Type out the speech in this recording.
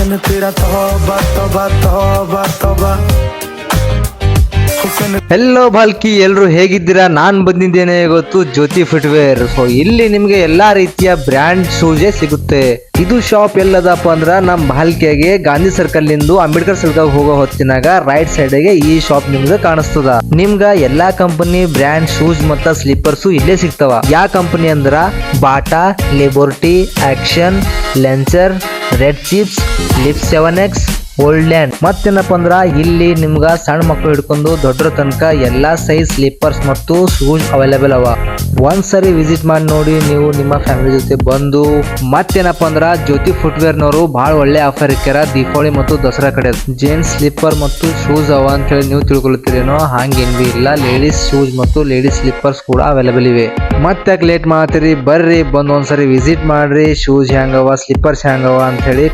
हुसैन तेरा तौबा तौबा तौबा तौबा हुसैन ಹೆಲ್ಲೋ ಬಾಲ್ಕಿ, ಎಲ್ರು ಹೇಗಿದ್ದೀರಾ? ನಾನ್ ಬಂದಿದ್ದೇನೆ ಇವತ್ತು ಜ್ಯೋತಿ ಫುಟ್ವೇರ್. ಸೊ ಇಲ್ಲಿ ನಿಮ್ಗೆ ಎಲ್ಲಾ ರೀತಿಯ ಬ್ರ್ಯಾಂಡ್ ಶೂಸೇ ಸಿಗುತ್ತೆ. ಇದು ಶಾಪ್ ಎಲ್ಲದಪ್ಪ ಅಂದ್ರ ನಮ್ ಬಾಲ್ಕಿಯಾಗೆ ಗಾಂಧಿ ಸರ್ಕಲ್ ನಿಂದು ಅಂಬೇಡ್ಕರ್ ಸರ್ಕಲ್ ಹೋಗೋ ಹೊತ್ತಿನಾಗ ರೈಟ್ ಸೈಡ್ ಗೆ ಈ ಶಾಪ್ ನಿಮ್ಗೆ ಕಾಣಿಸ್ತದ. ನಿಮ್ಗ ಎಲ್ಲಾ ಕಂಪನಿ ಬ್ರ್ಯಾಂಡ್ ಶೂಸ್ ಮತ್ತ ಸ್ಲೀಪರ್ಸ್ ಇಲ್ಲೇ ಸಿಗ್ತಾವ. ಯಾ ಕಂಪನಿ ಅಂದ್ರ Bata, Liberty, Action, Lancer, Red Chief, ಲಿಪ್ 7X, ಓಲ್ಡ್ ಲ್ಯಾಂಡ್. ಮತ್ತೇನಪ್ಪ ಅಂದ್ರ ಇಲ್ಲಿ ನಿಮ್ಗ ಸಣ್ಣ ಮಕ್ಕಳು ಹಿಡ್ಕೊಂಡು ದೊಡ್ಡರ ತನಕ ಎಲ್ಲಾ ಸೈಜ್ ಸ್ಲೀಪರ್ಸ್ ಮತ್ತು ಶೂಸ್ ಅವೈಲೇಬಲ್ ಅವ. ಒಂದ್ಸರಿ ವಿಸಿಟ್ ಮಾಡಿ ನೋಡಿ ನೀವು ನಿಮ್ಮ ಫ್ಯಾಮಿಲಿ ಜೊತೆ ಬಂದು. ಮತ್ತೇನಪ್ಪ ಅಂದ್ರ ಜ್ಯೋತಿ ಫುಟ್ವೇರ್ ನವರು ಬಹಳ ಒಳ್ಳೆ ಆಫರ್ ಇಕ್ಕ್ಯಾರ ದೀಪಾವಳಿ ಮತ್ತು ದಸರಾ ಕಡೆ. ಜೆಂಟ್ಸ್ ಸ್ಲೀಪರ್ ಮತ್ತು ಶೂಸ್ ಅವ ಅಂತ ಹೇಳಿ ನೀವು ತಿಳ್ಕೊಳ್ತೀರೇನೋ, ಹಂಗೇನ್ ಬಿ ಇಲ್ಲ. ಲೇಡೀಸ್ ಶೂಸ್ ಮತ್ತು ಲೇಡೀಸ್ ಸ್ಲೀಪರ್ಸ್ ಕೂಡ ಅವೈಲೇಬಲ್ ಇವೆ. ಮತ್ತೆ ಲೇಟ್ ಮಾಡ್ತೀರಿ, ಬರ್ರಿ ಬಂದ್ ಒಂದ್ಸರಿ ವಿಸಿಟ್ ಮಾಡ್ರಿ. ಶೂಸ್ ಹ್ಯಾಂಗವ, ಸ್ಲೀಪರ್ಸ್ ಹ್ಯಾಂಗವ ಅಂತ ಹೇಳಿ